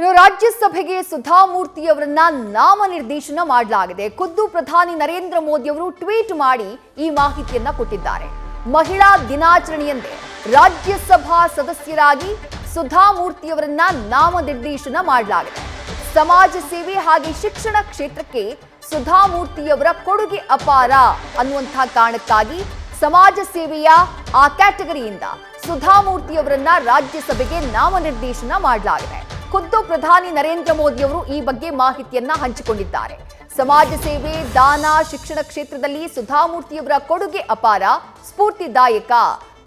ಇನ್ನು ರಾಜ್ಯಸಭೆಗೆ ಸುಧಾಮೂರ್ತಿಯವರನ್ನ ನಾಮನಿರ್ದೇಶನ ಮಾಡಲಾಗಿದೆ. ಖುದ್ದು ಪ್ರಧಾನಿ ನರೇಂದ್ರ ಮೋದಿ ಅವರು ಟ್ವೀಟ್ ಮಾಡಿ ಈ ಮಾಹಿತಿಯನ್ನ ಕೊಟ್ಟಿದ್ದಾರೆ. ಮಹಿಳಾ ದಿನಾಚರಣೆಯಂದೇ ರಾಜ್ಯಸಭಾ ಸದಸ್ಯರಾಗಿ ಸುಧಾಮೂರ್ತಿಯವರನ್ನ ನಾಮನಿರ್ದೇಶನ ಮಾಡಲಾಗಿದೆ. ಸಮಾಜ ಸೇವೆ ಹಾಗೆ ಶಿಕ್ಷಣ ಕ್ಷೇತ್ರಕ್ಕೆ ಸುಧಾಮೂರ್ತಿಯವರ ಕೊಡುಗೆ ಅಪಾರ ಅನ್ನುವಂತಹ ಕಾರಣಕ್ಕಾಗಿ ಸಮಾಜ ಸೇವೆಯ ಆ ಕ್ಯಾಟಗರಿಯಿಂದ ಸುಧಾಮೂರ್ತಿಯವರನ್ನ ರಾಜ್ಯಸಭೆಗೆ ನಾಮನಿರ್ದೇಶನ ಮಾಡಲಾಗಿದೆ. ಖುದ್ದು ಪ್ರಧಾನಿ ನರೇಂದ್ರ ಮೋದಿ ಅವರು ಈ ಬಗ್ಗೆ ಮಾಹಿತಿಯನ್ನ ಹಂಚಿಕೊಂಡಿದ್ದಾರೆ. ಸಮಾಜ ಸೇವೆ, ದಾನ, ಶಿಕ್ಷಣ ಕ್ಷೇತ್ರದಲ್ಲಿ ಸುಧಾಮೂರ್ತಿಯವರ ಕೊಡುಗೆ ಅಪಾರ, ಸ್ಫೂರ್ತಿದಾಯಕ.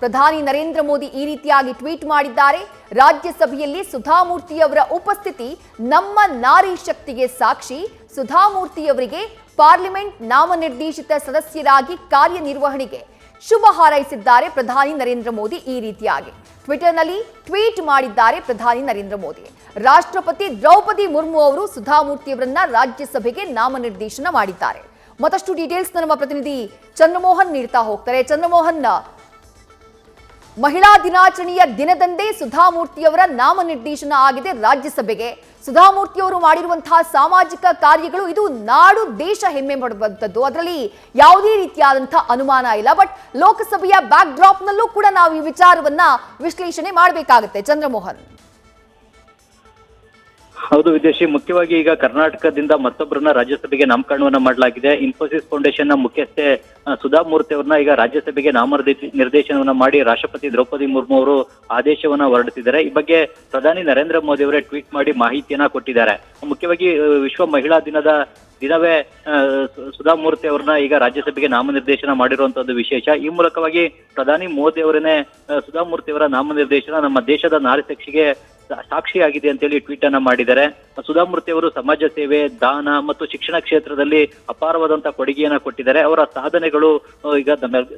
ಪ್ರಧಾನಿ ನರೇಂದ್ರ ಮೋದಿ ಈ ರೀತಿಯಾಗಿ ಟ್ವೀಟ್ ಮಾಡಿದ್ದಾರೆ. ರಾಜ್ಯಸಭೆಯಲ್ಲಿ ಸುಧಾಮೂರ್ತಿಯವರ ಉಪಸ್ಥಿತಿ ನಮ್ಮ ನಾರಿ ಶಕ್ತಿಗೆ ಸಾಕ್ಷಿ. ಸುಧಾಮೂರ್ತಿಯವರಿಗೆ ಪಾರ್ಲಿಮೆಂಟ್ ನಾಮನಿರ್ದೇಶಿತ ಸದಸ್ಯರಾಗಿ ಕಾರ್ಯನಿರ್ವಹಣೆಗೆ ಶುಭ ಹಾರೈಸಿದ್ದಾರೆ ಪ್ರಧಾನಿ ನರೇಂದ್ರ ಮೋದಿ. ಈ ರೀತಿಯಾಗಿ ಟ್ವಿಟರ್ನಲ್ಲಿ ಟ್ವೀಟ್ ಮಾಡಿದ್ದಾರೆ ಪ್ರಧಾನಿ ನರೇಂದ್ರ ಮೋದಿ. ರಾಷ್ಟ್ರಪತಿ ದ್ರೌಪದಿ ಮುರ್ಮು ಅವರು ಸುಧಾಮೂರ್ತಿಯವರನ್ನ ರಾಜ್ಯಸಭೆಗೆ ನಾಮನಿರ್ದೇಶನ ಮಾಡಿದ್ದಾರೆ. ಮತ್ತಷ್ಟು ಡೀಟೇಲ್ಸ್ ನಮ್ಮ ಪ್ರತಿನಿಧಿ ಚಂದ್ರಮೋಹನ್ ನೀಡ್ತಾ ಹೋಗ್ತಾರೆ. ಚಂದ್ರಮೋಹನ್, ಮಹಿಳಾ ದಿನಾಚರಣೆಯ ದಿನದಂದೇ ಸುಧಾಮೂರ್ತಿಯವರ ನಾಮನಿರ್ದೇಶನ ಆಗಿದೆ ರಾಜ್ಯಸಭೆಗೆ. ಸುಧಾಮೂರ್ತಿಯವರು ಮಾಡಿರುವಂತಹ ಸಾಮಾಜಿಕ ಕಾರ್ಯಗಳು ಇದು ನಾಡು ದೇಶ ಹೆಮ್ಮೆ ಪಡುವಂಥದ್ದು, ಅದರಲ್ಲಿ ಯಾವುದೇ ರೀತಿಯಾದಂತಹ ಅನುಮಾನ ಇಲ್ಲ. ಬಟ್ ಲೋಕಸಭೆಯ ಬ್ಯಾಕ್ ಡ್ರಾಪ್ ನಲ್ಲೂ ಕೂಡ ನಾವು ಈ ವಿಚಾರವನ್ನ ವಿಶ್ಲೇಷಣೆ ಮಾಡಬೇಕಾಗುತ್ತೆ. ಚಂದ್ರಮೋಹನ್. ಹೌದು ವಿದೇಶಿ, ಮುಖ್ಯವಾಗಿ ಈಗ ಕರ್ನಾಟಕದಿಂದ ಮತ್ತೊಬ್ಬರನ್ನ ರಾಜ್ಯಸಭೆಗೆ ನಾಮಕರಣವನ್ನ ಮಾಡಲಾಗಿದೆ. ಇನ್ಫೋಸಿಸ್ ಫೌಂಡೇಶನ್ ನ ಮುಖ್ಯಸ್ಥೆ ಸುಧಾಮೂರ್ತಿ ಅವರನ್ನ ಈಗ ರಾಜ್ಯಸಭೆಗೆ ನಿರ್ದೇಶನವನ್ನ ಮಾಡಿ ರಾಷ್ಟ್ರಪತಿ ದ್ರೌಪದಿ ಮುರ್ಮು ಅವರು ಆದೇಶವನ್ನ ಹೊರಡಿಸಿದ್ದಾರೆ. ಈ ಬಗ್ಗೆ ಪ್ರಧಾನಿ ನರೇಂದ್ರ ಮೋದಿ ಅವರೇ ಟ್ವೀಟ್ ಮಾಡಿ ಮಾಹಿತಿಯನ್ನ ಕೊಟ್ಟಿದ್ದಾರೆ. ಮುಖ್ಯವಾಗಿ ವಿಶ್ವ ಮಹಿಳಾ ದಿನವೇ ಸುಧಾಮೂರ್ತಿ ಅವರನ್ನ ಈಗ ರಾಜ್ಯಸಭೆಗೆ ನಾಮನಿರ್ದೇಶನ ಮಾಡಿರುವಂತದ್ದು ವಿಶೇಷ. ಈ ಮೂಲಕವಾಗಿ ಪ್ರಧಾನಿ ಮೋದಿ ಅವರನ್ನೇ ಸುಧಾಮೂರ್ತಿ ಅವರ ನಾಮನಿರ್ದೇಶನ ನಮ್ಮ ದೇಶದ ನಾರಿ ಶಕ್ತಿಗೆ ಸಾಕ್ಷಿಯಾಗಿದೆ ಅಂತೇಳಿ ಟ್ವೀಟ್ ಅನ್ನ ಮಾಡಿದ್ದಾರೆ. ಸುಧಾಮೂರ್ತಿ ಅವರು ಸಮಾಜ ಸೇವೆ, ದಾನ ಮತ್ತು ಶಿಕ್ಷಣ ಕ್ಷೇತ್ರದಲ್ಲಿ ಅಪಾರವಾದಂತಹ ಕೊಡುಗೆಯನ್ನ ಕೊಟ್ಟಿದ್ದಾರೆ. ಅವರ ಸಾಧನೆಗಳು ಈಗ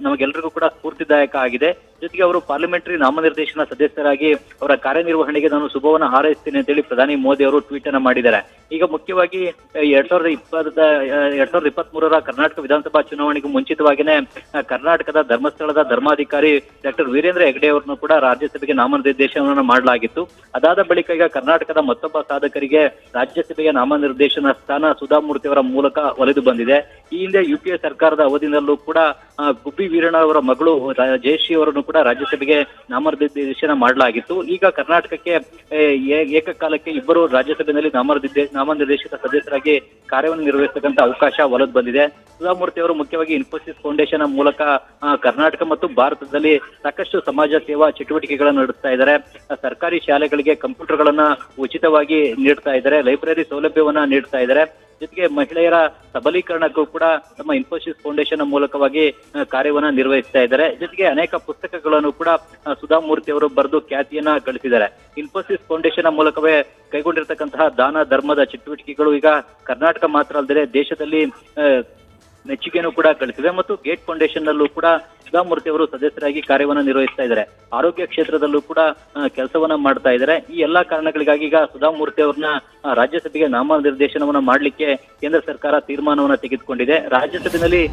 ನಮಗೆಲ್ಲರಿಗೂ ಕೂಡ ಸ್ಫೂರ್ತಿದಾಯಕ ಆಗಿದೆ. ಜೊತೆಗೆ ಅವರು ಪಾರ್ಲಿಮೆಂಟರಿ ನಾಮನಿರ್ದೇಶನ ಸದಸ್ಯರಾಗಿ ಅವರ ಕಾರ್ಯನಿರ್ವಹಣೆಗೆ ನಾನು ಶುಭವನ್ನ ಹಾರೈಸ್ತೀನಿ ಅಂತೇಳಿ ಪ್ರಧಾನಿ ಮೋದಿ ಅವರು ಟ್ವೀಟ್ ಅನ್ನ ಮಾಡಿದ್ದಾರೆ. ಈಗ ಮುಖ್ಯವಾಗಿ 2023ರ ಕರ್ನಾಟಕ ವಿಧಾನಸಭಾ ಚುನಾವಣೆಗೂ ಮುಂಚಿತವಾಗಿಯೇ ಕರ್ನಾಟಕದ ಧರ್ಮಸ್ಥಳದ ಧರ್ಮಾಧಿಕಾರಿ ಡಾಕ್ಟರ್ ವೀರೇಂದ್ರ ಹೆಗ್ಗಡೆ ಅವರನ್ನು ಕೂಡ ರಾಜ್ಯಸಭೆಗೆ ನಾಮನಿರ್ದೇಶನವನ್ನು ಮಾಡಲಾಗಿತ್ತು. ಅದಾದ ಬಳಿಕ ಈಗ ಕರ್ನಾಟಕದ ಮತ್ತೊಬ್ಬ ಸಾಧಕರಿಗೆ ರಾಜ್ಯಸಭೆಯ ನಾಮನಿರ್ದೇಶನ ಸ್ಥಾನ ಸುಧಾಮೂರ್ತಿ ಅವರ ಮೂಲಕ ಒಲಿದು ಬಂದಿದೆ. ಈ ಹಿಂದೆ ಯುಪಿಎ ಸರ್ಕಾರದ ಅವಧಿನಲ್ಲೂ ಕೂಡ ಗುಬ್ಬಿ ವೀರಣ್ಣ ಅವರ ಮಗಳು ಜಯಶ್ರೀ ಅವರನ್ನು ಕೂಡ ರಾಜ್ಯಸಭೆಗೆ ನಾಮನಿರ್ದೇಶನ ಮಾಡಲಾಗಿತ್ತು. ಈಗ ಕರ್ನಾಟಕಕ್ಕೆ ಏಕಕಾಲಕ್ಕೆ ಇಬ್ಬರು ರಾಜ್ಯಸಭೆಯಲ್ಲಿ ನಾಮನಿರ್ದೇಶಿತ ಸದಸ್ಯರಾಗಿ ಕಾರ್ಯವನ್ನು ನಿರ್ವಹಿಸತಕ್ಕಂಥ ಅವಕಾಶ ಒಲಿದು ಬಂದಿದೆ. ಸುಧಾಮೂರ್ತಿ ಅವರು ಮುಖ್ಯವಾಗಿ ಇನ್ಫೋಸಿಸ್ ಫೌಂಡೇಶನ್ ಮೂಲಕ ಕರ್ನಾಟಕ ಮತ್ತು ಭಾರತದಲ್ಲಿ ಸಾಕಷ್ಟು ಸಮಾಜ ಸೇವಾ ಚಟುವಟಿಕೆಗಳನ್ನು ನಡೆಸ್ತಾ ಇದ್ದಾರೆ. ಸರ್ಕಾರಿ ಶಾಲೆಗಳಿಗೆ ಕಂಪ್ಯೂಟರ್ಗಳನ್ನ ಉಚಿತವಾಗಿ ನೀಡ್ತಾ ಇದ್ದಾರೆ, ಲೈಬ್ರರಿ ಸೌಲಭ್ಯವನ್ನ ನೀಡ್ತಾ ಇದ್ದಾರೆ. ಜೊತೆಗೆ ಮಹಿಳೆಯರ ಸಬಲೀಕರಣಕ್ಕೂ ಕೂಡ ತಮ್ಮ ಇನ್ಫೋಸಿಸ್ ಫೌಂಡೇಶನ್ ಮೂಲಕವಾಗಿ ಕಾರ್ಯವನ್ನ ನಿರ್ವಹಿಸ್ತಾ ಇದ್ದಾರೆ. ಜೊತೆಗೆ ಅನೇಕ ಪುಸ್ತಕಗಳನ್ನು ಕೂಡ ಸುಧಾಮೂರ್ತಿ ಅವರು ಬರೆದು ಖ್ಯಾತಿಯನ್ನ ಗಳಿಸಿದ್ದಾರೆ. ಇನ್ಫೋಸಿಸ್ ಫೌಂಡೇಶನ್ ಮೂಲಕವೇ ಕೈಗೊಂಡಿರ್ತಕ್ಕಂತಹ ದಾನ ಧರ್ಮದ ಚಟುವಟಿಕೆಗಳು ಈಗ ಕರ್ನಾಟಕ ಮಾತ್ರ ಅಲ್ಲದೆ ದೇಶದಲ್ಲಿ ಮೆಚ್ಚುಗೆಯನ್ನು ಕೂಡ ಗಳಿಸಿವೆ. ಮತ್ತು ಗೇಟ್ ಫೌಂಡೇಶನ್ ನಲ್ಲೂ ಕೂಡ ಸುಧಾಮೂರ್ತಿ ಅವರು ಸದಸ್ಯರಾಗಿ ಕಾರ್ಯವನ್ನ ನಿರ್ವಹಿಸ್ತಾ ಇದ್ದಾರೆ. ಆರೋಗ್ಯ ಕ್ಷೇತ್ರದಲ್ಲೂ ಕೂಡ ಕೆಲಸವನ್ನ ಮಾಡ್ತಾ ಇದ್ದಾರೆ. ಈ ಎಲ್ಲಾ ಕಾರಣಗಳಿಗಾಗಿ ಈಗ ಸುಧಾಮೂರ್ತಿ ಅವ್ರನ್ನ ರಾಜ್ಯಸಭೆಗೆ ನಾಮನಿರ್ದೇಶನವನ್ನ ಮಾಡ್ಲಿಕ್ಕೆ ಕೇಂದ್ರ ಸರ್ಕಾರ ತೀರ್ಮಾನವನ್ನ ತೆಗೆದುಕೊಂಡಿದೆ. ರಾಜ್ಯಸಭೆಯಲ್ಲಿ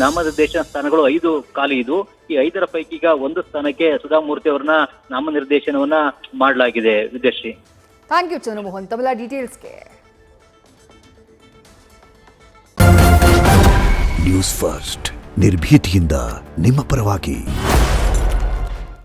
ನಾಮನಿರ್ದೇಶನ ಸ್ಥಾನಗಳು 5 ಖಾಲಿ ಇದ್ದು, ಈ 5ರ ಪೈಕಿ ಈಗ 1 ಸ್ಥಾನಕ್ಕೆ ಸುಧಾಮೂರ್ತಿ ಅವ್ರನ್ನ ನಾಮನಿರ್ದೇಶನವನ್ನ ಮಾಡಲಾಗಿದೆ. ವಿದ್ಯಾಶ್ರೀ, ಥ್ಯಾಂಕ್ ಯು ಚಂದ್ರಮೋಹನ್ ತಮ್ಮೆಲ್ಲ ಡೀಟೇಲ್ಸ್ಗೆ. ನ್ಯೂಸ್ ಫಸ್ಟ್ ನಿರ್ಭೀತಿಯಿಂದ ನಿಮ್ಮ ಪರವಾಗಿ.